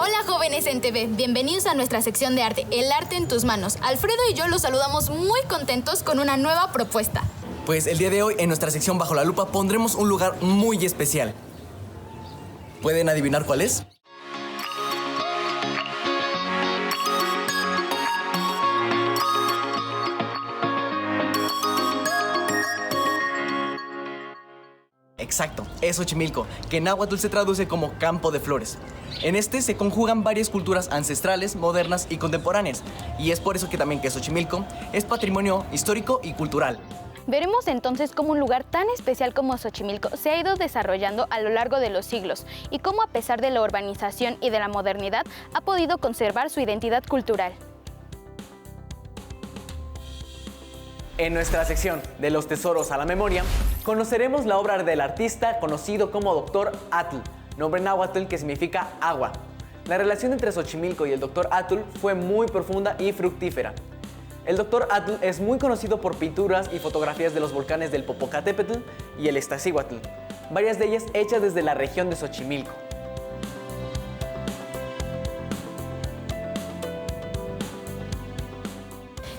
Hola jóvenes en TV, bienvenidos a nuestra sección de arte, El arte en tus manos. Alfredo y yo los saludamos muy contentos con una nueva propuesta. Pues el día de hoy en nuestra sección Bajo la Lupa pondremos un lugar muy especial. ¿Pueden adivinar cuál es? Exacto, es Xochimilco, que en náhuatl se traduce como campo de flores. En este se conjugan varias culturas ancestrales, modernas y contemporáneas, y es por eso que también que Xochimilco es patrimonio histórico y cultural. Veremos entonces cómo un lugar tan especial como Xochimilco se ha ido desarrollando a lo largo de los siglos y cómo a pesar de la urbanización y de la modernidad ha podido conservar su identidad cultural. En nuestra sección de los tesoros a la memoria, conoceremos la obra del artista conocido como Dr. Atl, nombre náhuatl que significa agua. La relación entre Xochimilco y el Dr. Atl fue muy profunda y fructífera. El Dr. Atl es muy conocido por pinturas y fotografías de los volcanes del Popocatépetl y el Iztaccíhuatl, varias de ellas hechas desde la región de Xochimilco.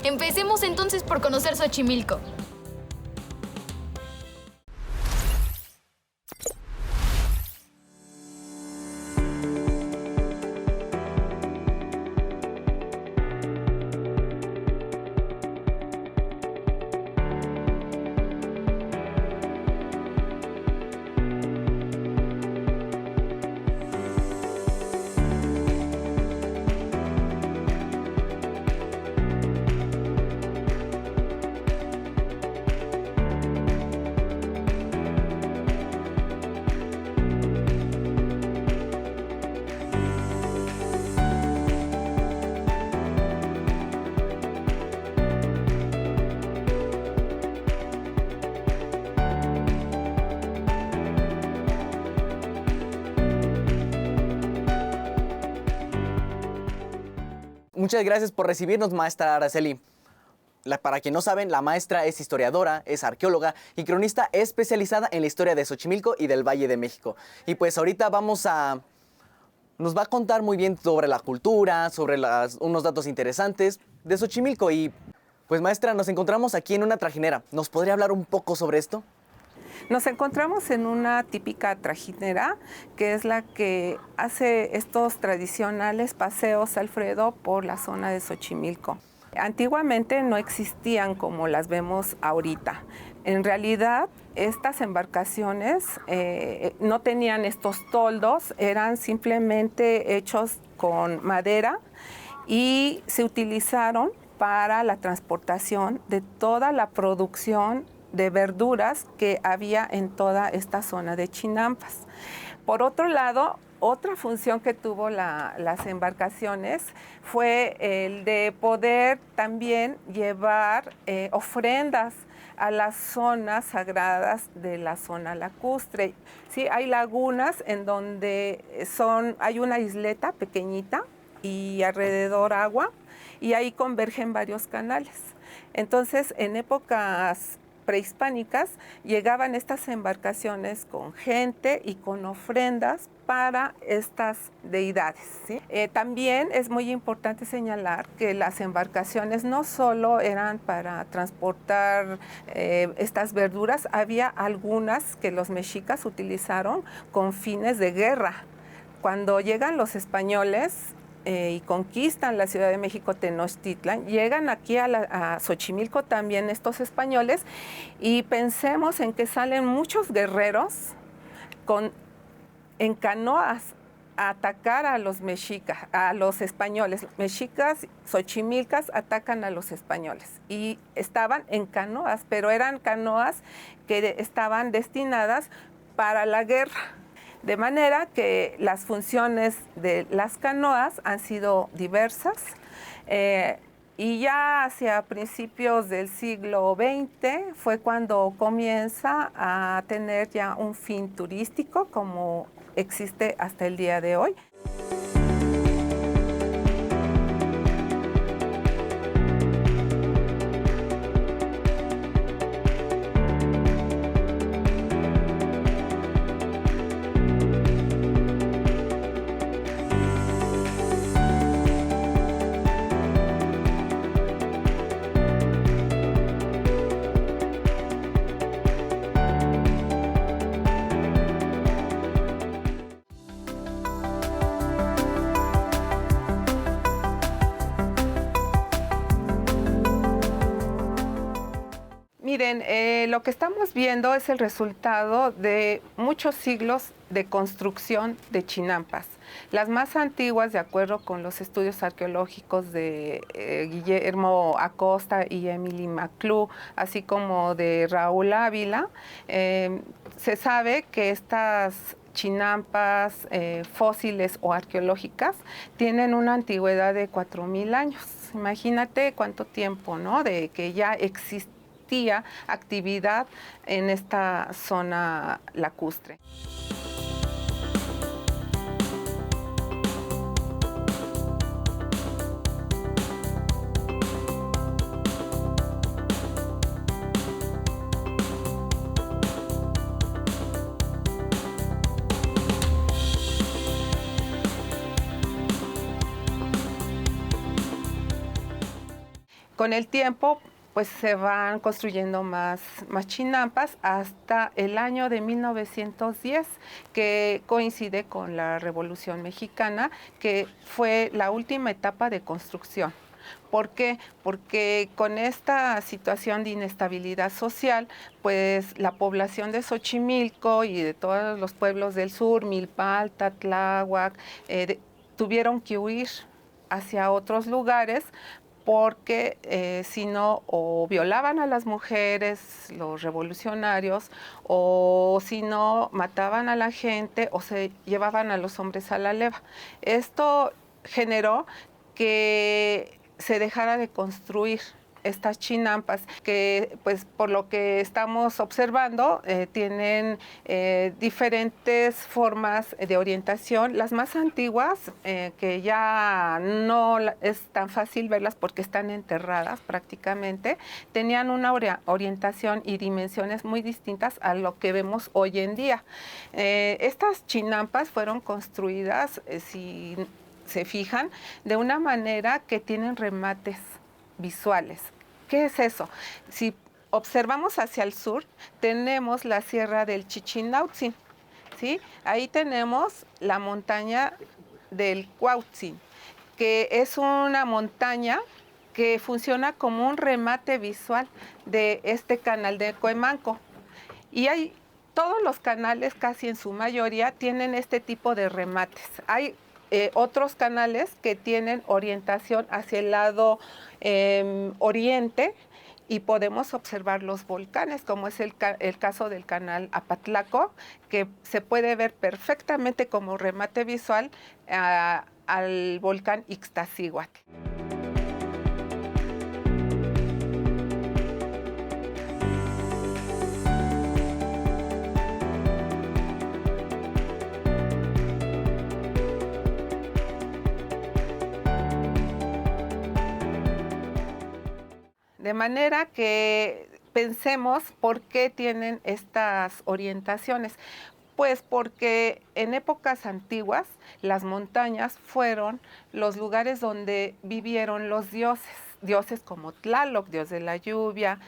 Empecemos entonces por conocer Xochimilco. Muchas gracias por recibirnos, maestra Araceli. Para quien no saben, la maestra es historiadora, es arqueóloga y cronista especializada en la historia de Xochimilco y del Valle de México. Y pues ahorita nos va a contar muy bien sobre la cultura, sobre unos datos interesantes de Xochimilco. Y pues maestra, nos encontramos aquí en una trajinera. ¿Nos podría hablar un poco sobre esto? Nos encontramos en una típica trajinera, que es la que hace estos tradicionales paseos, Alfredo, por la zona de Xochimilco. Antiguamente no existían como las vemos ahorita. En realidad, estas embarcaciones no tenían estos toldos, eran simplemente hechos con madera y se utilizaron para la transportación de toda la producción de verduras que había en toda esta zona de Chinampas. Por otro lado, otra función que tuvo las embarcaciones fue el de poder también llevar ofrendas a las zonas sagradas de la zona lacustre. Sí, hay lagunas en donde hay una isleta pequeñita y alrededor agua, y ahí convergen varios canales. Entonces, en épocas prehispánicas llegaban estas embarcaciones con gente y con ofrendas para estas deidades, ¿sí? También es muy importante señalar que las embarcaciones no solo eran para transportar estas verduras, había algunas que los mexicas utilizaron con fines de guerra. Cuando llegan los españoles y conquistan la Ciudad de México, Tenochtitlan, llegan aquí a Xochimilco también estos españoles, y pensemos en que salen muchos guerreros en canoas a atacar a los mexicas, a los españoles. Mexicas, xochimilcas atacan a los españoles y estaban en canoas, pero eran canoas que estaban destinadas para la guerra. De manera que las funciones de las canoas han sido diversas, y ya hacia principios del siglo XX fue cuando comienza a tener ya un fin turístico como existe hasta el día de hoy. Miren, lo que estamos viendo es el resultado de muchos siglos de construcción de chinampas. Las más antiguas, de acuerdo con los estudios arqueológicos de Guillermo Acosta y Emily McClure, así como de Raúl Ávila, se sabe que estas chinampas fósiles o arqueológicas tienen una antigüedad de 4,000 años. Imagínate cuánto tiempo, ¿no?, de que ya existía actividad en esta zona lacustre. Con el tiempo, pues se van construyendo más chinampas hasta el año de 1910, que coincide con la Revolución Mexicana, que fue la última etapa de construcción. ¿Por qué? Porque con esta situación de inestabilidad social, pues la población de Xochimilco y de todos los pueblos del sur, Milpalta, Tláhuac, tuvieron que huir hacia otros lugares, porque si no, o violaban a las mujeres, los revolucionarios, o si no, mataban a la gente o se llevaban a los hombres a la leva. Esto generó que se dejara de construir estas chinampas, que pues por lo que estamos observando tienen diferentes formas de orientación. Las más antiguas, que ya no es tan fácil verlas porque están enterradas prácticamente, tenían una orientación y dimensiones muy distintas a lo que vemos hoy en día. Estas chinampas fueron construidas, si se fijan, de una manera que tienen remates visuales. ¿Qué es eso? Si observamos hacia el sur, tenemos la sierra del Chichinautzin, ¿sí? Ahí tenemos la montaña del Cuauhtzin, que es una montaña que funciona como un remate visual de este canal de Cuemanco. Y hay todos los canales, casi en su mayoría, tienen este tipo de remates. Hay otros canales que tienen orientación hacia el lado oriente, y podemos observar los volcanes, como es el caso del canal Apatlaco, que se puede ver perfectamente como remate visual al volcán Ixtaccíhuatl. De manera que pensemos por qué tienen estas orientaciones. Pues porque en épocas antiguas las montañas fueron los lugares donde vivieron los dioses. Dioses como Tlaloc, dios de la lluvia,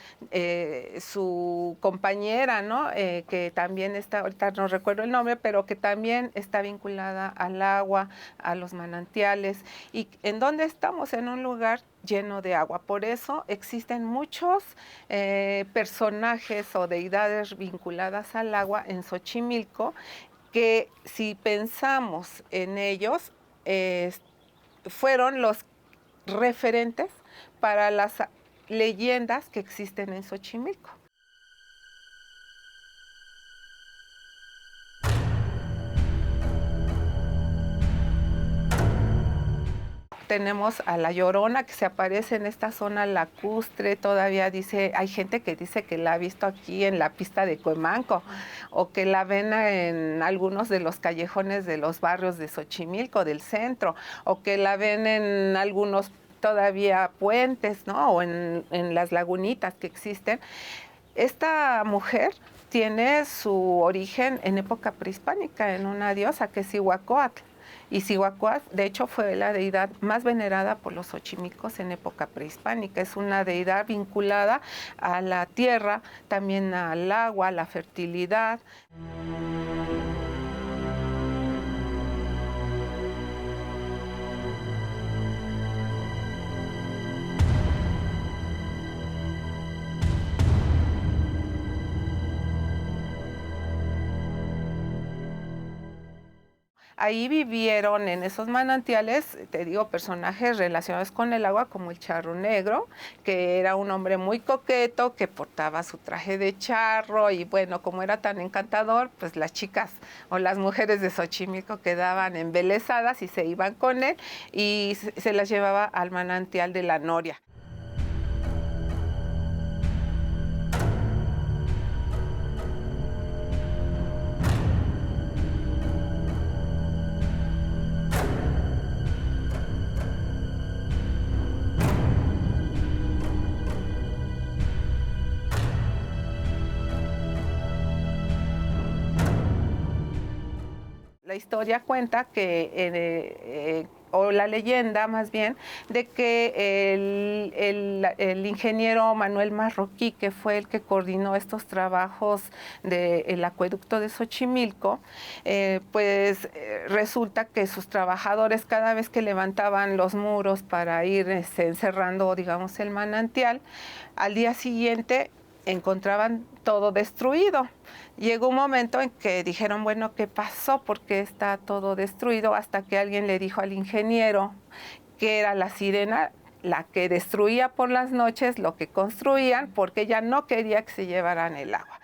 su compañera, ¿no? Que también está, ahorita no recuerdo el nombre, pero que también está vinculada al agua, a los manantiales. ¿Y en dónde estamos? En un lugar lleno de agua. Por eso existen muchos personajes o deidades vinculadas al agua en Xochimilco, que si pensamos en ellos, fueron los referentes para las leyendas que existen en Xochimilco. Tenemos a la Llorona, que se aparece en esta zona lacustre. Todavía hay gente que dice que la ha visto aquí en la pista de Cuemanco, o que la ven en algunos de los callejones de los barrios de Xochimilco, del centro, o que la ven en algunos todavía puentes, ¿no? O en las lagunitas que existen. Esta mujer tiene su origen en época prehispánica, en una diosa que es Cihuacóatl. Y Cihuacóatl, de hecho, fue la deidad más venerada por los xochimilcos en época prehispánica. Es una deidad vinculada a la tierra, también al agua, a la fertilidad. Ahí vivieron en esos manantiales, te digo, personajes relacionados con el agua, como el charro negro, que era un hombre muy coqueto, que portaba su traje de charro, y bueno, como era tan encantador, pues las chicas o las mujeres de Xochimilco quedaban embelesadas y se iban con él, y se las llevaba al manantial de la Noria. La historia cuenta que, o la leyenda más bien, de que el ingeniero Manuel Marroquí, que fue el que coordinó estos trabajos del acueducto de Xochimilco, resulta que sus trabajadores, cada vez que levantaban los muros para ir encerrando, digamos, el manantial, al día siguiente encontraban todo destruido. Llegó un momento en que dijeron, bueno, ¿qué pasó? ¿Por qué está todo destruido? Hasta que alguien le dijo al ingeniero que era la sirena la que destruía por las noches lo que construían, porque ella no quería que se llevaran el agua.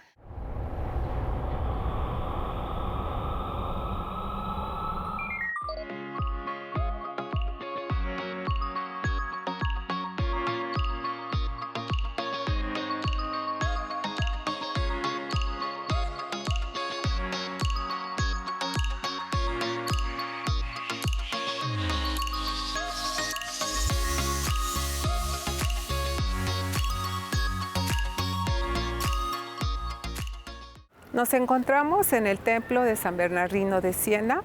Nos encontramos en el templo de San Bernardino de Siena,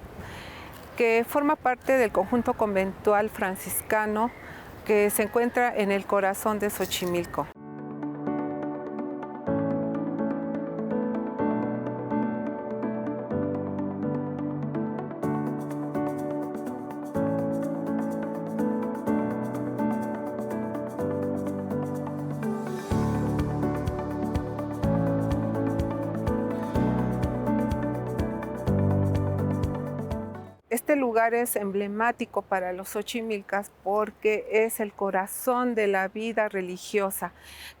que forma parte del conjunto conventual franciscano que se encuentra en el corazón de Xochimilco. Este lugar es emblemático para los xochimilcas porque es el corazón de la vida religiosa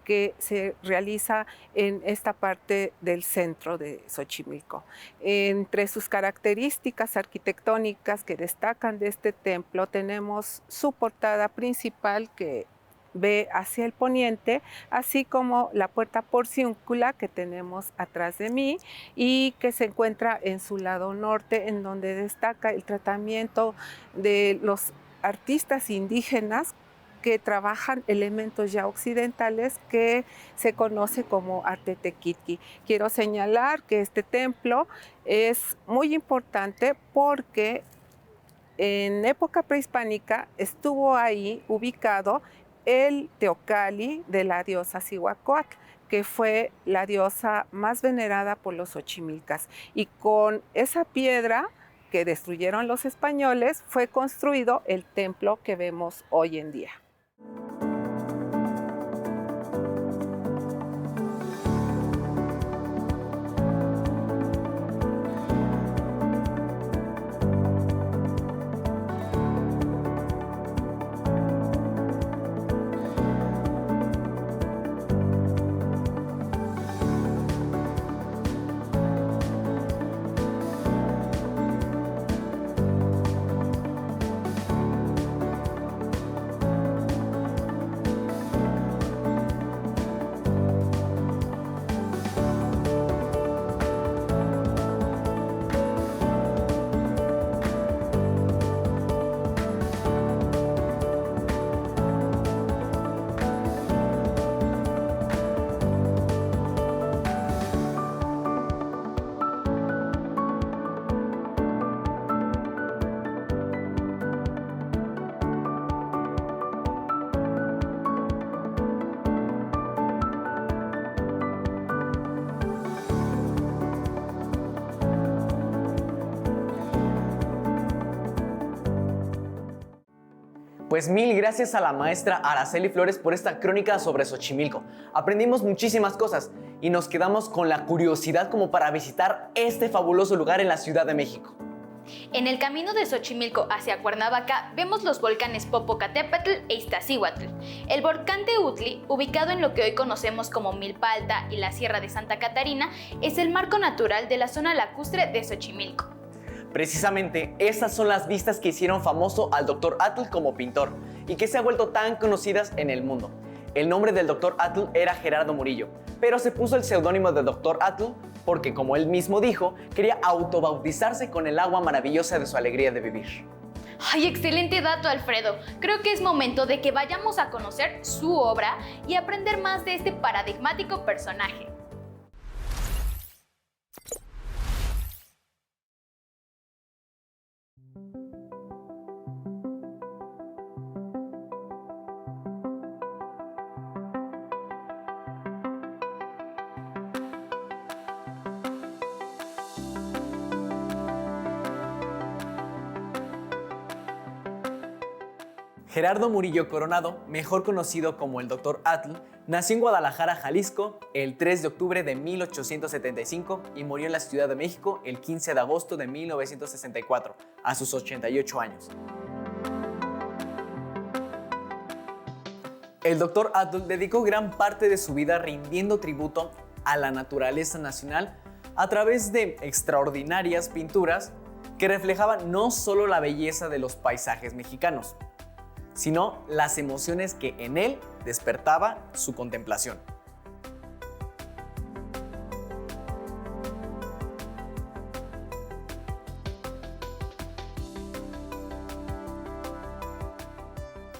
que se realiza en esta parte del centro de Xochimilco. Entre sus características arquitectónicas que destacan de este templo tenemos su portada principal que ve hacia el poniente, así como la puerta porciúncula que tenemos atrás de mí y que se encuentra en su lado norte, en donde destaca el tratamiento de los artistas indígenas que trabajan elementos ya occidentales que se conoce como arte tequitqui. Quiero señalar que este templo es muy importante porque en época prehispánica estuvo ahí ubicado el teocalli de la diosa Cihuacóatl, que fue la diosa más venerada por los xochimilcas. Y con esa piedra que destruyeron los españoles fue construido el templo que vemos hoy en día. Pues mil gracias a la maestra Araceli Flores por esta crónica sobre Xochimilco. Aprendimos muchísimas cosas y nos quedamos con la curiosidad como para visitar este fabuloso lugar en la Ciudad de México. En el camino de Xochimilco hacia Cuernavaca vemos los volcanes Popocatépetl e Iztaccíhuatl. El volcán Teutli, ubicado en lo que hoy conocemos como Milpa Alta y la Sierra de Santa Catarina, es el marco natural de la zona lacustre de Xochimilco. Precisamente, estas son las vistas que hicieron famoso al Dr. Atl como pintor y que se han vuelto tan conocidas en el mundo. El nombre del Dr. Atl era Gerardo Murillo, pero se puso el seudónimo de Dr. Atl porque, como él mismo dijo, quería autobautizarse con el agua maravillosa de su alegría de vivir. ¡Ay, excelente dato, Alfredo! Creo que es momento de que vayamos a conocer su obra y aprender más de este paradigmático personaje. Gerardo Murillo Coronado, mejor conocido como el Dr. Atl, nació en Guadalajara, Jalisco, el 3 de octubre de 1875 y murió en la Ciudad de México el 15 de agosto de 1964, a sus 88 años. El Dr. Atl dedicó gran parte de su vida rindiendo tributo a la naturaleza nacional a través de extraordinarias pinturas que reflejaban no solo la belleza de los paisajes mexicanos, sino las emociones que en él despertaba su contemplación.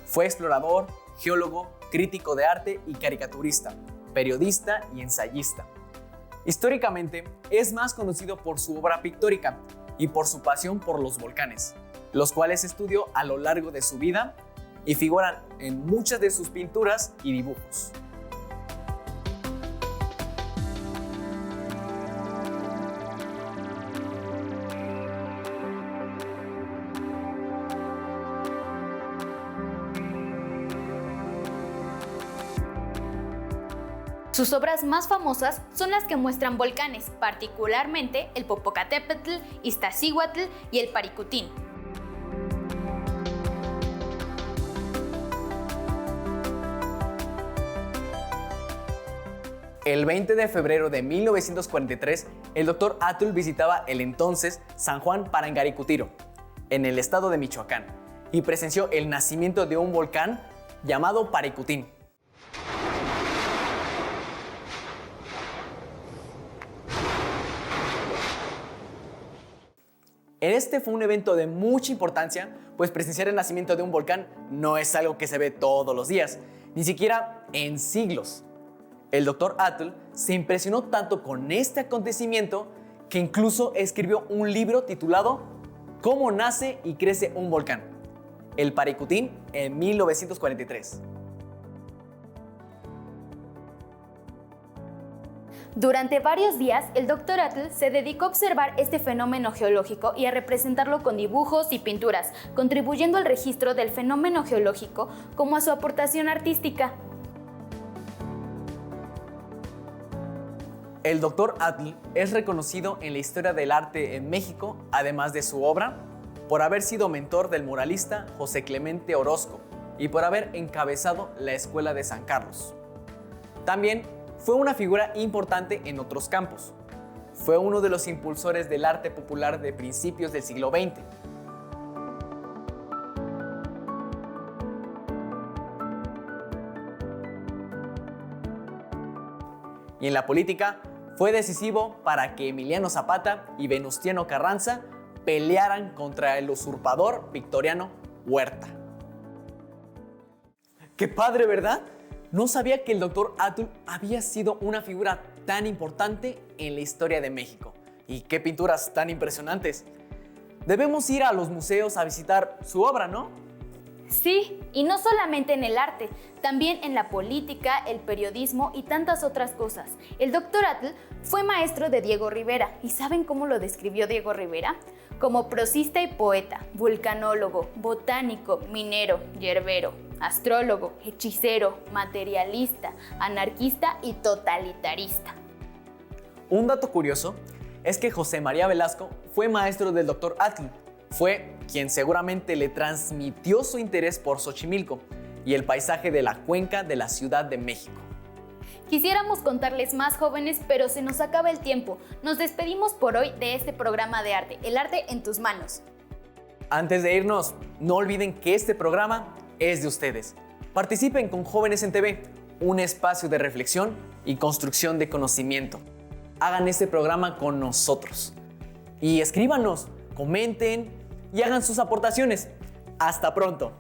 Fue explorador, geólogo, crítico de arte y caricaturista, periodista y ensayista. Históricamente, es más conocido por su obra pictórica y por su pasión por los volcanes, los cuales estudió a lo largo de su vida y figuran en muchas de sus pinturas y dibujos. Sus obras más famosas son las que muestran volcanes, particularmente el Popocatépetl, Iztaccíhuatl y el Paricutín. El 20 de febrero de 1943, el Dr. Atl visitaba el entonces San Juan Parangaricutiro, en el estado de Michoacán, y presenció el nacimiento de un volcán llamado Paricutín. Este fue un evento de mucha importancia, pues presenciar el nacimiento de un volcán no es algo que se ve todos los días, ni siquiera en siglos. El Dr. Atl se impresionó tanto con este acontecimiento que incluso escribió un libro titulado ¿Cómo nace y crece un volcán?, el Paricutín, en 1943. Durante varios días, el Dr. Atl se dedicó a observar este fenómeno geológico y a representarlo con dibujos y pinturas, contribuyendo al registro del fenómeno geológico como a su aportación artística. El Dr. Atl es reconocido en la historia del arte en México, además de su obra, por haber sido mentor del muralista José Clemente Orozco y por haber encabezado la Escuela de San Carlos. También fue una figura importante en otros campos. Fue uno de los impulsores del arte popular de principios del siglo XX. Y en la política fue decisivo para que Emiliano Zapata y Venustiano Carranza pelearan contra el usurpador Victoriano Huerta. ¡Qué padre!, ¿verdad? No sabía que el Dr. Atl había sido una figura tan importante en la historia de México. Y qué pinturas tan impresionantes. Debemos ir a los museos a visitar su obra, ¿no? Sí, y no solamente en el arte, también en la política, el periodismo y tantas otras cosas. El Dr. Atl fue maestro de Diego Rivera. ¿Y saben cómo lo describió Diego Rivera? Como prosista y poeta, vulcanólogo, botánico, minero, yerbero, astrólogo, hechicero, materialista, anarquista y totalitarista. Un dato curioso es que José María Velasco fue maestro del Dr. Atl. Fue quien seguramente le transmitió su interés por Xochimilco y el paisaje de la cuenca de la Ciudad de México. Quisiéramos contarles más, jóvenes, pero se nos acaba el tiempo. Nos despedimos por hoy de este programa de arte, El arte en tus manos. Antes de irnos, no olviden que este programa es de ustedes. Participen con Jóvenes en TV, un espacio de reflexión y construcción de conocimiento. Hagan este programa con nosotros. Y escríbanos, comenten y hagan sus aportaciones. ¡Hasta pronto!